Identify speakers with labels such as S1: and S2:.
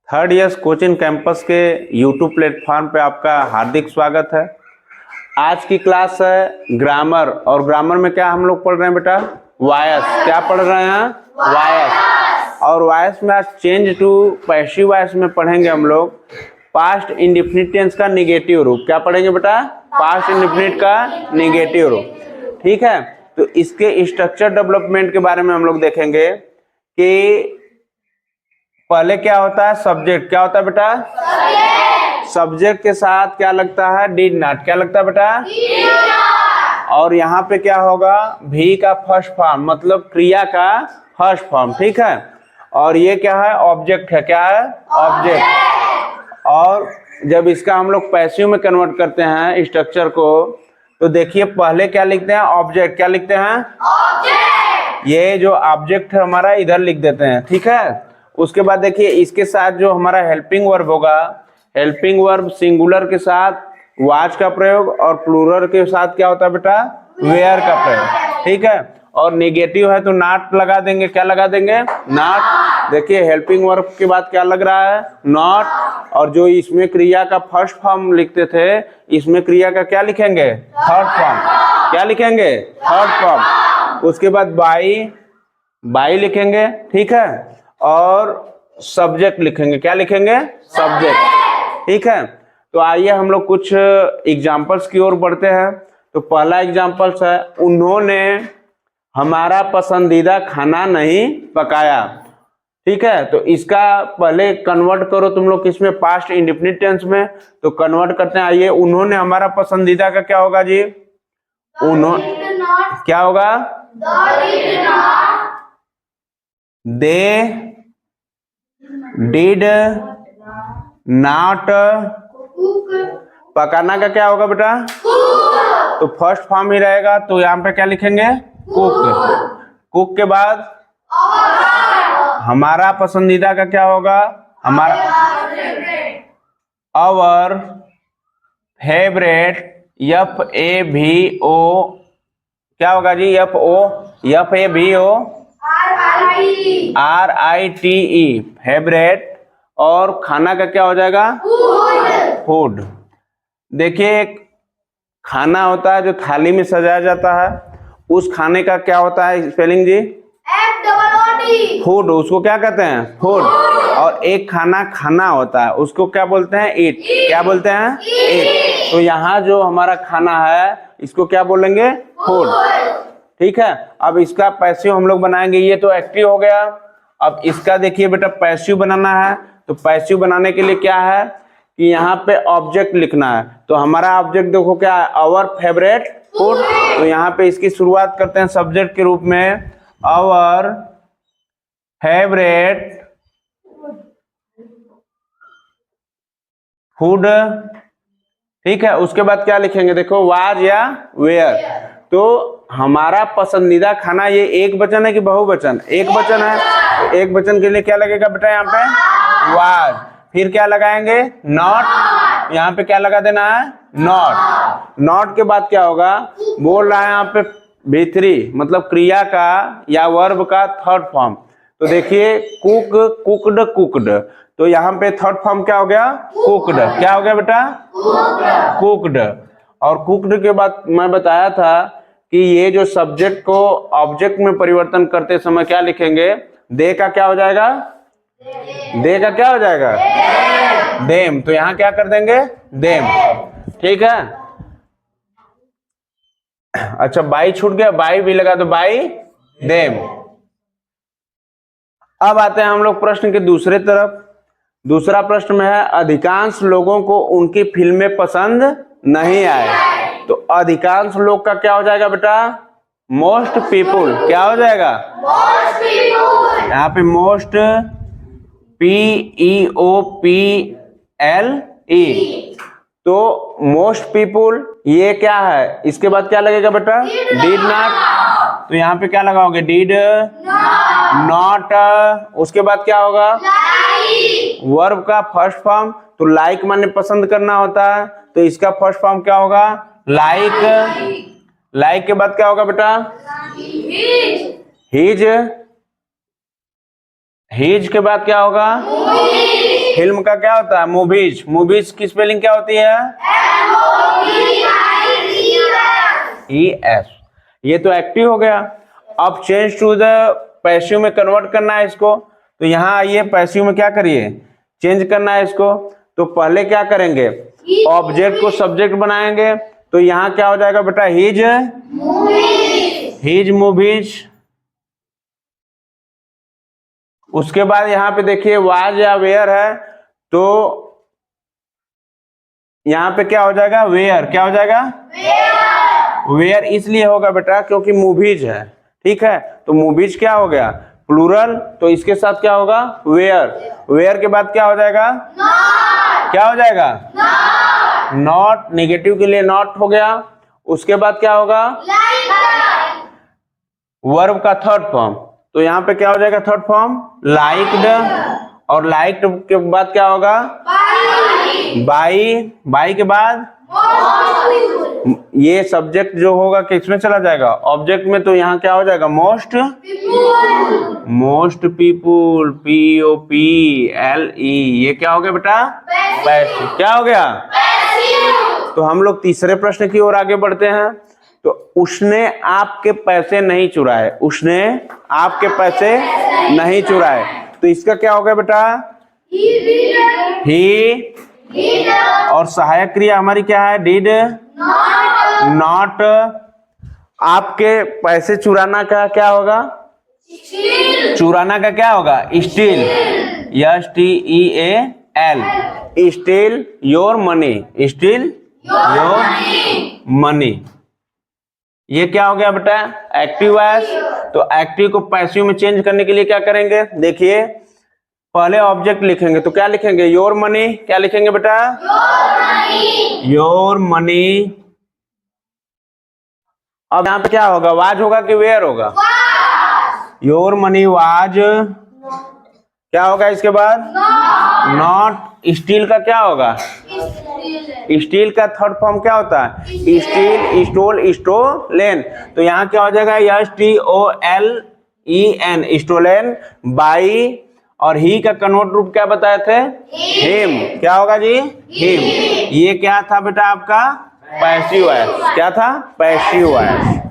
S1: Third years coaching campus के YouTube platform पे आपका हार्दिक स्वागत है। आज की क्लास है ग्रामर, और ग्रामर में क्या हम लोग पढ़ रहे हैं बेटा? वॉयस। क्या पढ़ रहे हैं? वॉयस। और वॉयस में आज चेंज टू पैसिव वॉयस में पढ़ेंगे हम लोग पास्ट इंडेफिनिट टेंस का निगेटिव रूप। क्या पढ़ेंगे बेटा? पास्ट इंडेफिनिट का निगेटिव रूप। ठीक है, तो इसके स्ट्रक्चर डेवलपमेंट के बारे में हम लोग देखेंगे कि पहले क्या होता है? सब्जेक्ट। क्या होता है बेटा? सब्जेक्ट के साथ क्या लगता है? Did not. क्या लगता है बेटा? और यहाँ पे क्या होगा? भी का फर्स्ट फॉर्म, मतलब क्रिया का फर्स्ट फॉर्म। ठीक है, और ये क्या है? ऑब्जेक्ट है। क्या है? ऑब्जेक्ट। और जब इसका हम लोग पैसिव में कन्वर्ट करते हैं स्ट्रक्चर को, तो देखिए पहले क्या लिखते हैं? ऑब्जेक्ट। क्या लिखते हैं? ऑब्जेक्ट। ये जो ऑब्जेक्ट है हमारा इधर लिख देते हैं। ठीक है, उसके बाद देखिए इसके साथ जो हमारा हेल्पिंग वर्ब होगा, हेल्पिंग वर्ब सिंगुलर के साथ वाज का प्रयोग, और प्लूरल के साथ क्या होता है बेटा? वेयर का प्रयोग। ठीक है, और नेगेटिव है तो नॉट लगा देंगे। क्या लगा देंगे? नॉट। देखिए हेल्पिंग वर्ब के बाद क्या लग रहा है? नॉट। और जो इसमें क्रिया का फर्स्ट फॉर्म लिखते थे, इसमें क्रिया का क्या लिखेंगे? Third form. क्या लिखेंगे? Third form. उसके बाद बाई लिखेंगे। ठीक है, और सब्जेक्ट लिखेंगे। क्या लिखेंगे? सब्जेक्ट। ठीक है, तो आइए हम लोग कुछ एग्जाम्पल्स की ओर बढ़ते हैं। तो पहला एग्जाम्पल्स है, उन्होंने हमारा पसंदीदा खाना नहीं पकाया। ठीक है, तो इसका पहले कन्वर्ट करो तुम लोग किसमें? पास्ट इंडेफिनिट टेंस में। तो कन्वर्ट करते हैं। आइए, उन्होंने हमारा पसंदीदा का क्या होगा जी? क्या होगा? They did not. पकाना का क्या होगा बेटा? तो फर्स्ट फॉर्म ही रहेगा, तो यहाँ पे क्या लिखेंगे? कुक। कुक के बाद हमारा पसंदीदा का क्या होगा? हमारा अवर फेवरेट। FAVO क्या होगा जी? FAVO RITE favourite. और खाना का क्या हो जाएगा? फूड। देखिए खाना होता है जो थाली में सजाया जाता है, उस खाने का क्या होता है स्पेलिंग जी? फूड। उसको क्या कहते हैं? फूड। और एक खाना होता है, उसको क्या बोलते हैं? ईट। क्या बोलते हैं? ईट। तो यहाँ जो हमारा खाना है इसको क्या बोलेंगे? फूड। ठीक है, अब इसका पैसिव हम लोग बनाएंगे। ये तो एक्टिव हो गया। अब इसका देखिए बेटा पैसिव बनाना है, तो पैसिव बनाने के लिए क्या है कि यहाँ पे ऑब्जेक्ट लिखना है। तो हमारा ऑब्जेक्ट देखो क्या है? Our favourite food. तो यहाँ पे इसकी शुरुआत करते हैं सब्जेक्ट के रूप में, आवर फेवरेट फूड। ठीक है, उसके बाद क्या लिखेंगे? देखो वाज या वेयर। तो हमारा पसंदीदा खाना, ये एक वचन है कि बहुवचन? एक वचन है, तो एक वचन के लिए क्या लगेगा बेटा? यहाँ पे वाज। फिर क्या लगाएंगे? नॉट। यहाँ पे क्या लगा देना है? नॉट। नॉट के बाद क्या होगा? बोल रहा है यहाँ पे V3, मतलब क्रिया का या वर्ब का थर्ड फॉर्म। तो देखिए कुक, कुकड, कुकड। तो यहाँ पे थर्ड फॉर्म क्या हो गया? कुकड। क्या हो गया बेटा? कुकड। और कुकड के बाद मैं बताया था कि ये जो सब्जेक्ट को ऑब्जेक्ट में परिवर्तन करते समय क्या लिखेंगे? दे का क्या हो जाएगा? दे का क्या हो जाएगा? देम। तो यहाँ क्या कर देंगे? देम। ठीक है, अच्छा बाई छूट गया, बाई भी लगा तो बाई देम। अब आते हैं हम लोग प्रश्न के दूसरे तरफ। दूसरा प्रश्न में है, अधिकांश लोगों को उनकी फिल्में पसंद नहीं आए। तो अधिकांश लोग का क्या हो जाएगा बेटा? Most people. क्या हो जाएगा? Most people. यहाँ पे मोस्ट PEOPLE। तो मोस्ट पीपुल ये क्या है? इसके बाद क्या लगेगा बेटा? Did not. तो यहाँ पे क्या लगाओगे? Did not. उसके बाद क्या होगा? वर्ब का फर्स्ट फॉर्म। तो लाइक माने पसंद करना होता है, तो इसका फर्स्ट फॉर्म क्या होगा? लाइक। लाइक के बाद क्या होगा बेटा? हिज। हिज के बाद क्या होगा? फिल्म का क्या होता है? मूवीज। मूवीज की स्पेलिंग क्या होती है? ES। ये तो एक्टिव हो गया। अब चेंज टू द पैसिव में कन्वर्ट करना है इसको, तो यहाँ आइए पैसिव में क्या करिए? चेंज करना है इसको। तो पहले क्या करेंगे? ऑब्जेक्ट को सब्जेक्ट बनाएंगे, तो यहाँ क्या हो जाएगा बेटा? His movies. उसके बाद यहाँ पे देखिए वाज या वेयर है, तो यहाँ पे क्या हो जाएगा? वेयर। क्या हो जाएगा? वेयर इसलिए होगा बेटा क्योंकि मूवीज है, ठीक है। तो मूवीज क्या हो गया? प्लूरल, तो इसके साथ क्या होगा? वेयर। वेयर के बाद क्या हो जाएगा? क्या हो जाएगा? नॉट। नेगेटिव के लिए नॉट हो गया। उसके बाद क्या होगा? वर्ब का थर्ड फॉर्म, तो यहाँ पे क्या हो जाएगा? Third form liked. और लाइक्ड के बाद क्या होगा? बाई। बाई के बाद ये सब्जेक्ट जो होगा किसमें चला जाएगा? ऑब्जेक्ट में। तो यहाँ क्या हो जाएगा? मोस्ट। Most people, POPLE। ये क्या हो गया बेटा? पैसिव। क्या हो गया? तो हम लोग तीसरे प्रश्न की ओर आगे बढ़ते हैं। तो उसने आपके पैसे नहीं चुराए। उसने आपके पैसे नहीं चुराए, तो इसका क्या हो गया बेटा? ही। और सहायक क्रिया हमारी क्या है? Did not. आपके पैसे चुराना का क्या होगा? चुराना का क्या होगा? Steel. STEAL। Steel your money. Steel your money. ये क्या हो गया बेटा? Active voice. तो एक्टिव को पैसिव में चेंज करने के लिए क्या करेंगे? देखिए पहले ऑब्जेक्ट लिखेंगे, तो क्या लिखेंगे? Your money. क्या लिखेंगे बेटा? Your money. अब यहाँ पे क्या होगा? वाज होगा कि वेयर होगा? Your money was. क्या होगा इसके बाद? नॉट। स्टील का क्या होगा? स्टील का थर्ड फॉर्म क्या होता है? Steal, stole, stolen. तो यहाँ क्या हो जाएगा? STOLEN, stolen by. और ही का कन्वर्ट रूप क्या बताए थे? हिम। क्या होगा जी? हिम। ये क्या था बेटा आपका? Passive voice. क्या था? Passive voice.